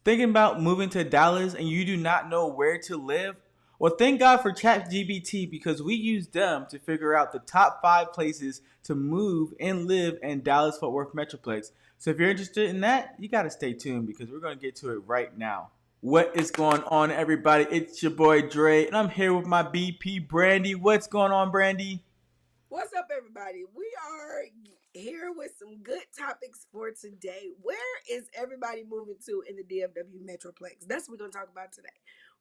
Thinking about moving to Dallas and you do not know where to live? Well, thank God for ChatGPT because we use them to figure out the top 5 places to move and live in Dallas Fort Worth Metroplex. So if you're interested in that, you got to stay tuned because we're going to get to it right now. What is going on, everybody? It's your boy Dre, and I'm here with my BP Brandy. What's going on, Brandy? What's up, everybody? We are here with some good topics for today. Where is everybody moving to in the DFW Metroplex? That's what we're going to talk about today.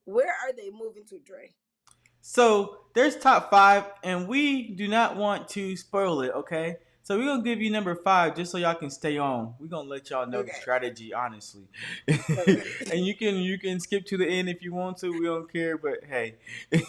Where are they moving to, Dre? So there's top 5, and we do not want to spoil it, okay? So we're gonna give you number 5 just so y'all can stay on. We're gonna let y'all know the Okay. strategy, honestly. Okay. And you can skip to the end if you want to. We don't care, but hey,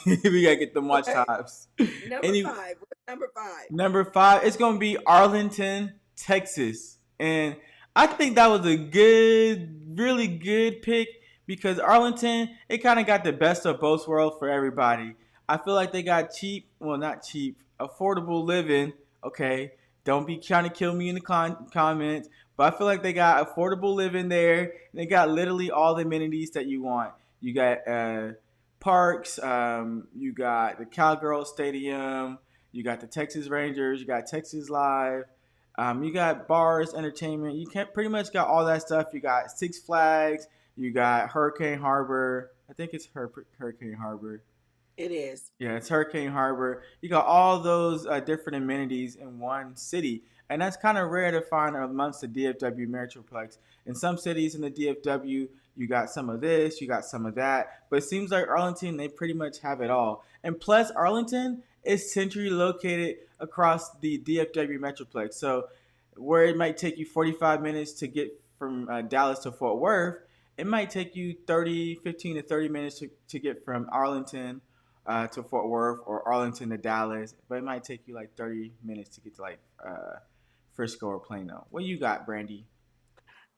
we gotta get them watch Okay. times. Number Any five. What's number five? Number 5, it's gonna be Arlington, Texas, and I think that was a really good pick because Arlington, it kind of got the best of both worlds for everybody. I feel like they got cheap, well, not cheap, affordable living. Okay, don't be trying to kill me in the comments, but I feel like they got affordable living there. They got literally all the amenities that you want. You got parks, you got the Cowgirl Stadium, you got the Texas Rangers, you got Texas Live, you got bars, entertainment. You can pretty much got all that stuff. You got Six Flags, you got Hurricane Harbor. I think it's Hurricane Harbor. It is. Yeah, it's Hurricane Harbor. You got all those different amenities in one city, and that's kind of rare to find amongst the DFW Metroplex. In some cities in the DFW, you got some of this, you got some of that, but it seems like Arlington, they pretty much have it all. And plus, Arlington is centrally located across the DFW Metroplex, so where it might take you 45 minutes to get from Dallas to Fort Worth, it might take you 15 to 30 minutes to get from Arlington to Fort Worth or Arlington to Dallas, but it might take you like 30 minutes to get to like Frisco or Plano. What you got, Brandy?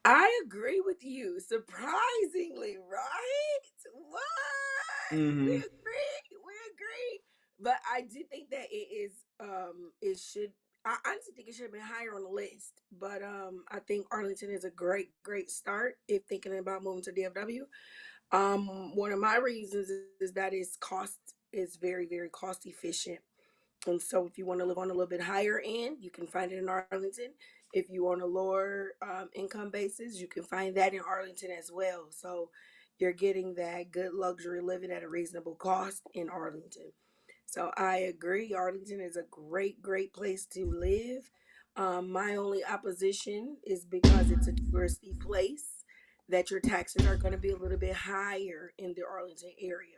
I agree with you. Surprisingly, right? What? We Mm-hmm. agree. We agree. But I do think that it should I honestly think it should have been higher on the list. But I think Arlington is a great start if thinking about moving to DFW. One of my reasons is that its cost is very cost efficient. And so, if you want to live on a little bit higher end, you can find it in Arlington. If you want a lower income basis, you can find that in Arlington as well. So, you're getting that good luxury living at a reasonable cost in Arlington. So, I agree. Arlington is a great place to live. My only opposition is because it's a touristy place that your taxes are going to be a little bit higher in the Arlington area.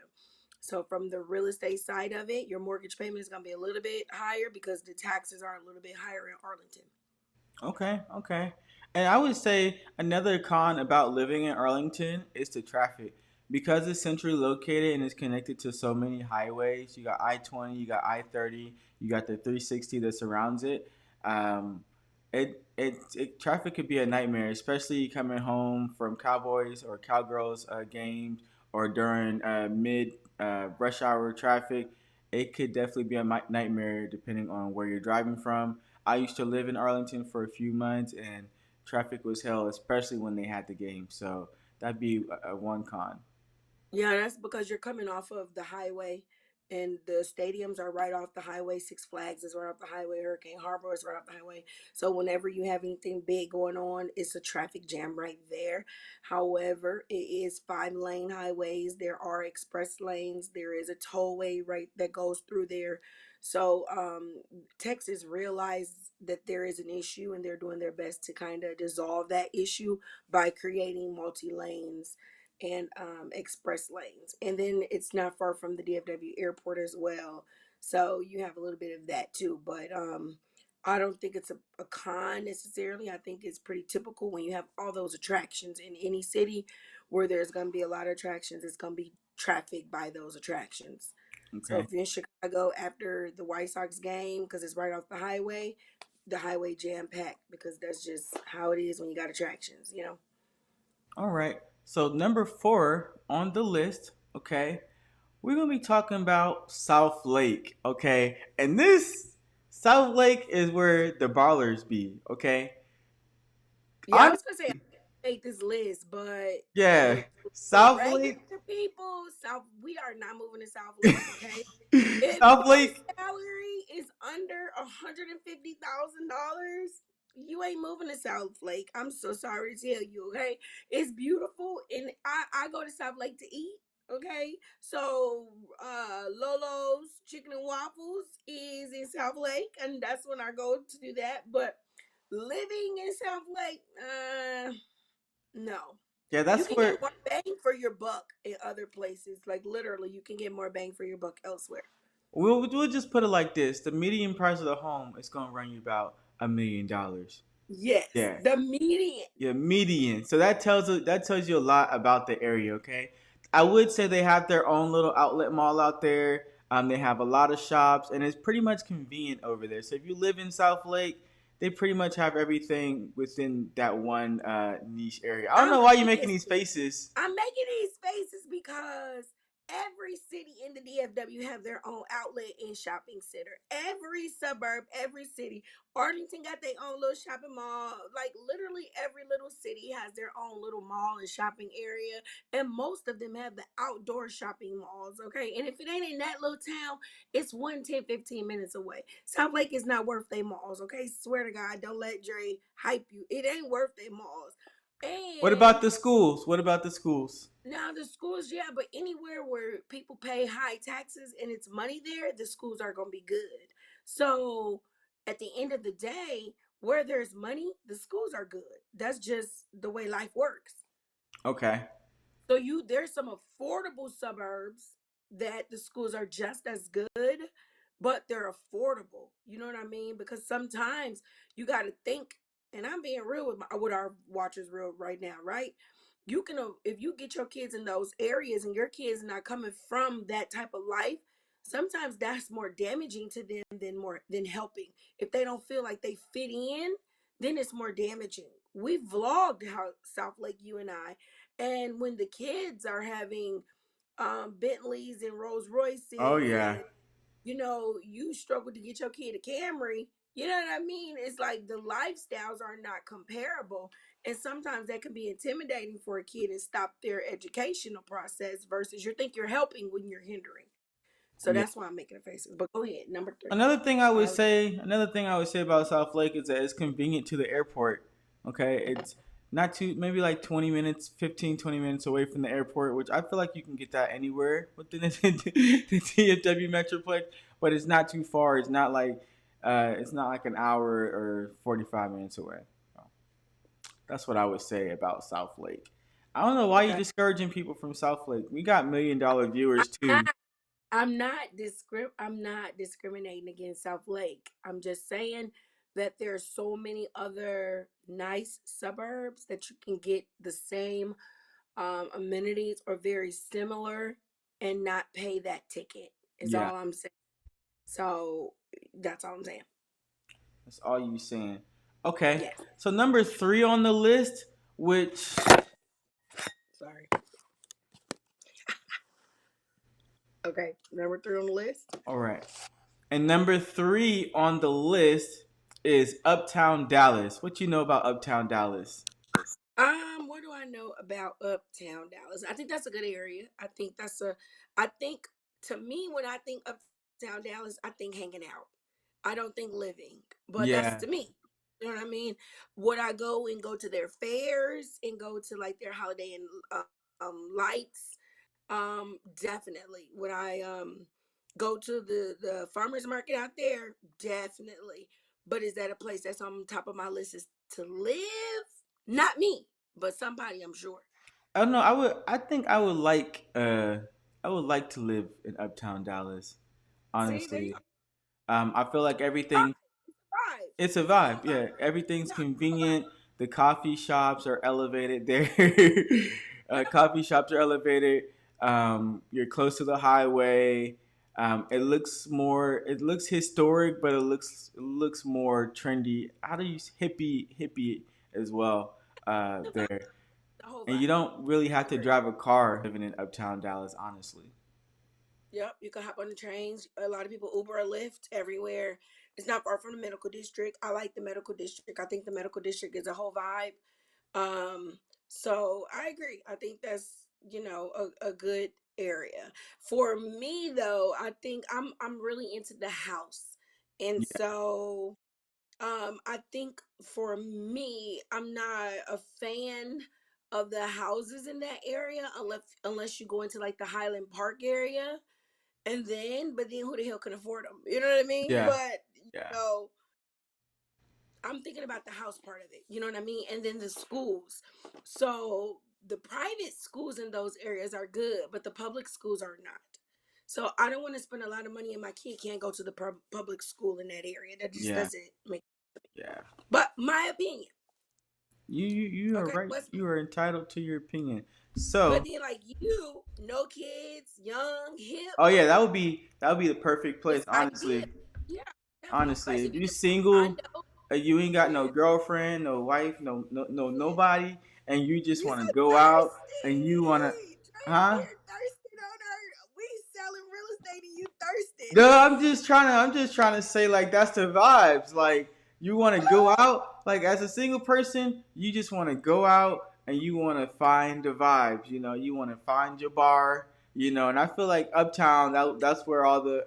So from the real estate side of it, your mortgage payment is going to be a little bit higher because the taxes are a little bit higher in Arlington. Okay, okay. And I would say another con about living in Arlington is the traffic. Because it's centrally located and it's connected to so many highways, you got I-20, you got I-30, you got the 360 that surrounds it. Um, traffic could be a nightmare, especially coming home from Cowboys or Cowgirls games or during mid rush hour traffic. It could definitely be a nightmare depending on where you're driving from. I used to live in Arlington for a few months, and traffic was hell, especially when they had the game. So that'd be a one con. Yeah, that's because you're coming off of the highway and the stadiums are right off the highway. Six Flags is right off the highway. Hurricane Harbor is right off the highway. So whenever you have anything big going on, it's a traffic jam right there. However, it is 5 lane highways. There are express lanes. There is a tollway right that goes through there. So Texas realized that there is an issue and they're doing their best to kind of dissolve that issue by creating multi lanes and express lanes. And then it's not far from the DFW airport as well. So you have a little bit of that too. But I don't think it's a con necessarily. I think it's pretty typical when you have all those attractions in any city where there's going to be a lot of attractions, it's going to be traffic by those attractions. So Okay. if you're in Chicago after the White Sox game, because it's right off the highway jam packed because that's just how it is when you got attractions. All right. So number 4 on the list, okay, we're gonna be talking about South Lake, okay, and this South Lake is where the ballers be, okay. Yeah, I was gonna say. made this list, but Yeah, the for South regular Lake. people, South we are not moving to South Lake, okay? If South your Lake. salary is under $150,000, you ain't moving to South Lake. I'm so sorry to tell you, okay? It's beautiful, and I go to South Lake to eat. Okay, so Lolo's Chicken and Waffles is in South Lake, and that's when I go to do that. But living in South Lake, no. Yeah, You that's can get where more bang for your buck in other places. Like literally, you can get more bang for your buck elsewhere. we'll just put it like this: the median price of the home is gonna run you about $1 million. Yes, Yeah, the median. yeah, median. So that tells you a lot about the area. Okay, I would say they have their own little outlet mall out there. They have a lot of shops, and it's pretty much convenient over there. So if you live in South Lake, they pretty much have everything within that one niche area. I don't I'm know why you're making these pissed. faces. I'm making these faces because every city in the DFW have their own outlet and shopping center. Every suburb, every city. Arlington got their own little shopping mall. Like literally every little city has their own little mall and shopping area. And most of them have the outdoor shopping malls. Okay. And if it ain't in that little town, it's 15 minutes away. South Lake is not worth their malls. Okay. Swear to God, don't let Dre hype you. It ain't worth their malls. What about And the schools? What about the schools? now the schools, yeah, but anywhere where people pay high taxes and it's money there, the schools are gonna be good. So at the end of the day, where there's money, the schools are good. That's just the way life works. Okay. So you there's some affordable suburbs that the schools are just as good, but they're affordable. You know what I mean? Because sometimes you got to think, and I'm being real with our watchers real right now, right? You can if you get your kids in those areas and your kids not coming from that type of life, sometimes that's more damaging to them than helping. If they don't feel like they fit in, then it's more damaging. We vlogged how South Lake, you and I, and when the kids are having Bentleys and Rolls Oh Royces, yeah. and you struggle to get your kid a Camry, you know what I mean? It's like the lifestyles are not comparable. And sometimes that can be intimidating for a kid and stop their educational process versus you think you're helping when you're hindering. So Yeah. that's why I'm making a face. But go ahead, number three. Uh, Another thing I would say about South Lake is that it's convenient to the airport. Okay, it's not too maybe like 20 minutes, 15, 20 minutes away from the airport, which I feel like you can get that anywhere within the DFW Metroplex, but it's not too far. It's not like an hour or 45 minutes away. So that's what I would say about South Lake. I don't know why you're okay. discouraging people from South Lake. We got $1 million I'm viewers too. not I'm not discriminating against South Lake. I'm just saying that there's so many other nice suburbs that you can get the same amenities or very similar and not pay that ticket. Is Yeah, all I'm saying. So that's all I'm saying. that's all you saying. Okay, Yes. so number three on the list, which Sorry. Okay. Number three on the list. all right, and number three on the list is Uptown Dallas. What you know about Uptown Dallas? What do I know about Uptown Dallas? I think that's a good area. I think to me when I think Uptown Dallas, I think hanging out. I don't think living, but that's Yeah, to me. You know what I mean? Would I go to their fairs and go to like their holiday and lights? Definitely. Would I go to the farmers market out there? Definitely. But is that a place that's on top of my list is to live? Not me, but somebody I'm sure. I don't know. I think I would like to live in Uptown Dallas. See, there you Honestly, I feel like go. everything. Vibe. It's a It's a vibe. whole vibe. Yeah, everything's Yeah, it's a whole convenient. vibe. The coffee shops are elevated there. Coffee shops are elevated. You're close to the highway. It looks historic, but it looks more trendy. How do you hippie as well The vibe. there? The whole And you vibe. don't really I have to agree. drive a car living in Uptown Dallas, honestly. Yep, you can hop on the trains. A lot of people Uber or Lyft everywhere. It's not far from the medical district. I like the medical district. I think the medical district is a whole vibe. So I agree. I think that's, a good area. For me though, I think I'm really into the house. And Yeah, so I think for me, I'm not a fan of the houses in that area unless you go into like the Highland Park area, but then who the hell can afford them? You know what I mean? yeah, But yeah, know, I'm thinking about the house part of it. You know what I mean? And then the schools. So the private schools in those areas are good, but the public schools are not. So I don't want to spend a lot of money and my kid can't go to the public school in that area. That just yeah, doesn't make. yeah. But my opinion, You are okay. right. What's You are entitled to your opinion. but So, then like you, no kids, young, hip, oh yeah, that would be the perfect place, it's ideal. honestly. Yeah, have no Honestly, question. if You you can buy a single, condo. you ain't got no Yeah, girlfriend, no wife, yeah. nobody, and you just You want so to go out and you want to, thirsty. Dre over huh? here thirsting on her. We selling real estate and you thirsting. No, I'm just trying to say like that's the vibes. Like you want to go out, like as a single person, you just want to go out and you want to find the vibes. You want to find your bar. And I feel like Uptown, that's where all the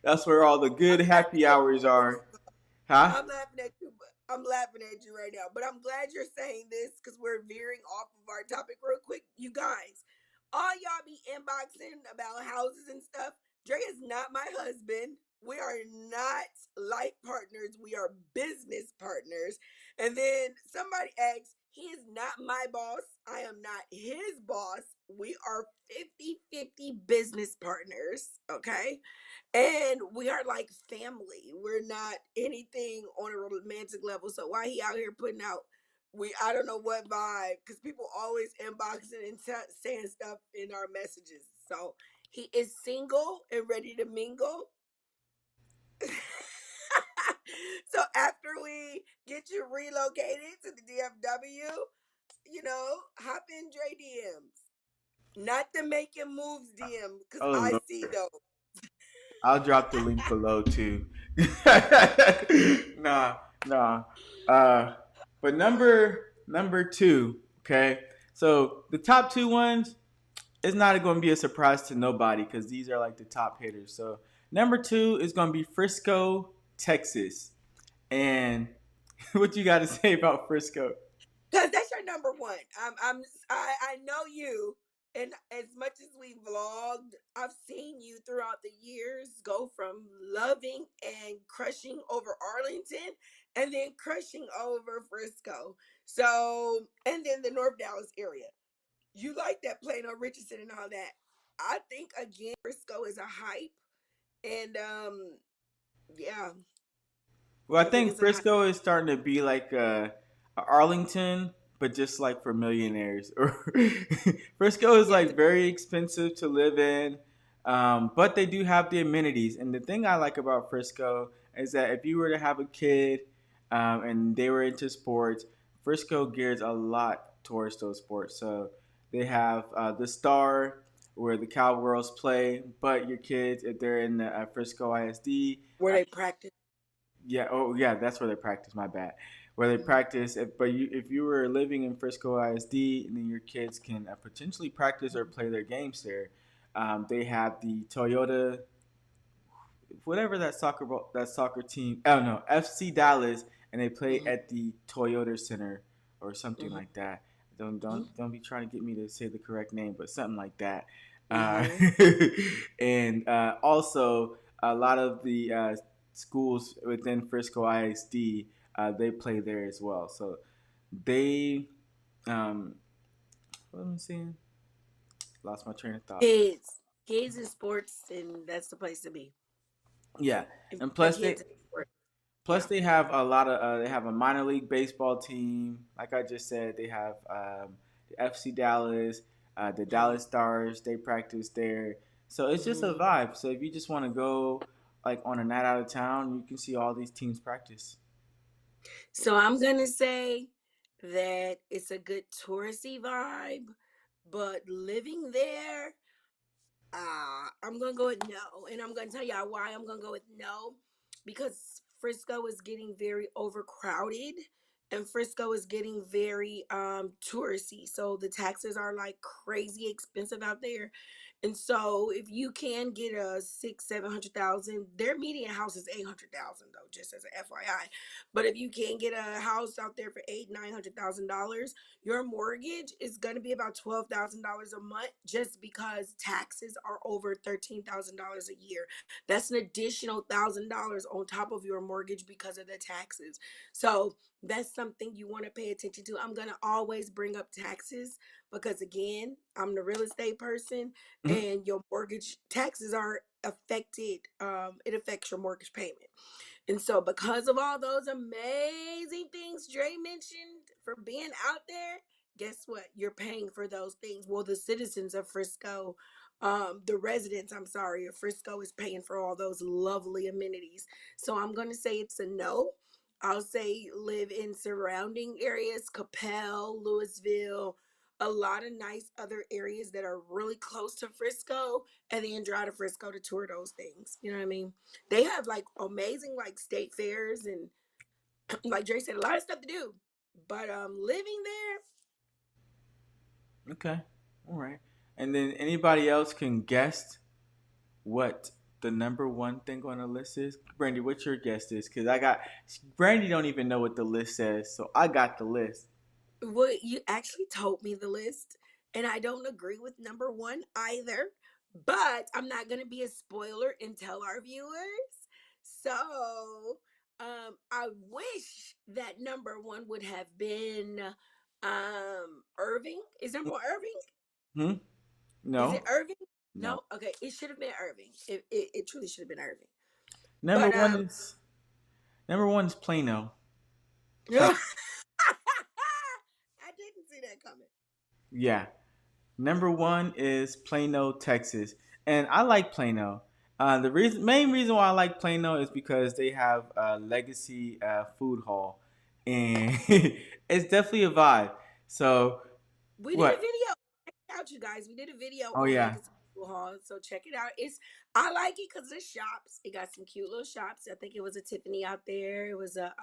that's where all the I'm good laughing happy at hours are, huh? I'm laughing at you. I'm laughing at you right now. But I'm glad you're saying this because we're veering off of our topic real quick. You guys, all y'all be inboxing about houses and stuff. Dre is not my husband. We are not life partners. We are business partners. And then somebody asks, he is not my boss. I am not his boss. We are 50-50 business partners. Okay. And we are like family. We're not anything on a romantic level. So why he out here putting out I don't know what vibe because people always inboxing and saying stuff in our messages. So he is single and ready to mingle. So after we get you relocated to the DFW, hop in Dre DMs. Not the making moves DM because Oh I Lord, see those. I'll drop the link below too. Nah, nah. Uh, but number two, okay. So the top two ones is not going to be a surprise to nobody because these are like the top hitters. So number two is going to be Frisco, Texas. And what you got to say about Frisco? Cause that's your number one. I know you, and as much as we vlogged, I've seen you throughout the years go from loving and crushing over Arlington, and then crushing over Frisco. So, and then the North Dallas area. You like that Plano, Richardson, and all that. I think again, Frisco is a hype, and yeah, Well, I I think think it's a hype. Frisco is starting to be like a Arlington, but just like for millionaires. Or Frisco is Yeah, like very expensive to live in, but they do have the amenities. And the thing I like about Frisco is that if you were to have a kid and they were into sports, Frisco gears a lot towards those sports. So they have the Star where the Cowgirls play, but your kids, if they're in the Frisco ISD, where they practice. yeah. Oh, yeah. That's where they practice. My bad. Where they Mhm. practice. If you were living in Frisco ISD, and then your kids can potentially practice or play their games there. They have the Toyota, whatever that soccer team. I don't know, FC Dallas, and they play Mhm. at the Toyota Center or something Mhm. like that. Don't be trying to get me to say the correct name, but something like that. Uh, Mhm. and also a lot of the schools within Frisco ISD, they play there as well. So they, what am I saying? Lost my train of thought. Kids in sports, and that's the place to be. Yeah, If you and got plus kids they in sports, Plus, yeah. they have a lot of. They have a minor league baseball team. Like I just said, they have the FC Dallas, the Mhm. Dallas Stars. They practice there, so it's just a Mhm. vibe. So if you just want to go like on a night out of town, you can see all these teams practice. So I'm gonna say that it's a good touristy vibe, but living there, I'm gonna go with no, and I'm gonna tell y'all why I'm gonna go with no, because Frisco is getting very overcrowded, and Frisco is getting very touristy. So the taxes are like crazy expensive out there. And so if you can get a 600,000, 700,000, their median house is 800,000 though, just as an FYI. But if you can get a house out there for $900,000, your mortgage is gonna be about $12,000 a month just because taxes are over $13,000 a year. That's an additional $1,000 on top of your mortgage because of the taxes. So that's something you want to pay attention to. I'm going to always bring up taxes because, again, I'm the real estate person Mhm. and your mortgage taxes are affected. It affects your mortgage payment. And so, because of all those amazing things Dre mentioned for being out there, guess what? You're paying for those things. Well, the citizens of Frisco, the residents, I'm sorry, of Frisco is paying for all those lovely amenities. So, I'm going to say it's a no. I'll say live in surrounding areas, Capel, Louisville, a lot of nice other areas that are really close to Frisco, and then drive to Frisco to tour those things. You know what I mean? They have like amazing like state fairs and like Dre said, a lot of stuff to do. But living there, Okay. All right. And then anybody else can guess what the number one thing on the list is? Brandy, what's your guess is? Because I got Brandy don't even know what the list says, so I got the list. well, you actually told me the list, and I don't agree with number one either. But I'm not gonna be a spoiler and tell our viewers. So I wish that number one would have been Irving. Is number one Irving? Hmm. Is it No. Irving? No. No? Okay, it should have been Irving. It truly should have been Irving. Number But one is number one is Plano. Plain. I didn't see that coming. Yeah. Number one is Plano, Texas, and I like Plano. Main reason why I like Plano is because they have a legacy food hall, and it's definitely a vibe. So We did a what? video. Check it out, you guys. We did a video Oh on yeah, Legacy School Hall, so check it out. It's I like it because the shops. It got some cute little shops. I think it was a Tiffany out there. It was a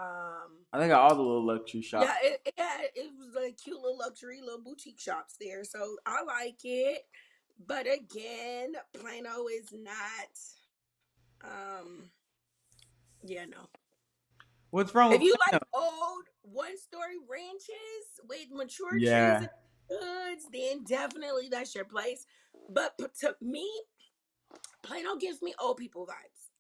I think all the little luxury yeah. shops. It was like cute little luxury little boutique shops there. So I like it. But again, Plano is not. Yeah, no. What's wrong If with you like Plano? old one-story ranches with mature trees Yeah, and woods, then definitely that's your place. But to me, Plano gives me old people vibes.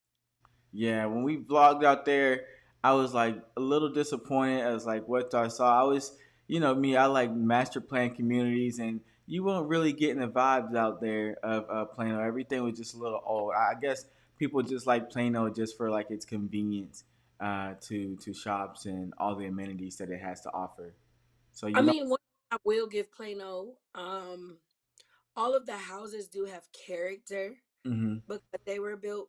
yeah. When we vlogged out there, I was like a little disappointed as like what I saw. I was, me. I like master plan communities, and you weren't really getting the vibes out there of Plano. Everything was just a little old. I guess people just like Plano just for like its convenience to shops and all the amenities that it has to offer. So I you know. mean, one thing I will give Plano, all of the houses do have character Hmm. because they were built,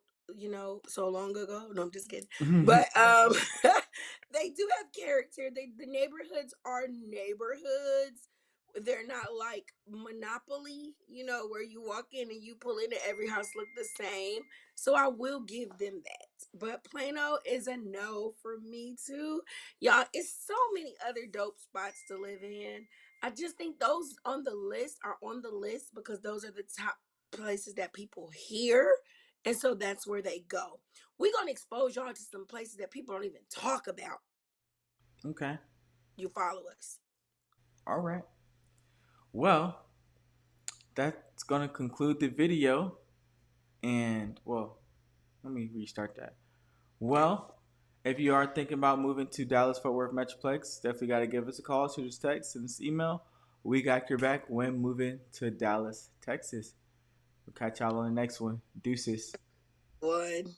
so long ago. No, I'm just kidding. But they do have character. The neighborhoods are neighborhoods. They're not like Monopoly, where you walk in and you pull in and every house look the same. So I will give them that. But Plano is a no for me too. Y'all, it's so many other dope spots to live in. I just think those on the list are on the list because those are the top places that people hear. And so that's where they go. We're going to expose y'all to some places that people don't even talk about. Okay. You follow us. All right. Well, that's gonna conclude the video. And well, let me restart that. Well, if you are thinking about moving to Dallas Fort Worth Metroplex, definitely got to give us a call, shoot us a text, send us an email. We got your back when moving to Dallas, Texas. We'll catch y'all on the next one. Deuces. One.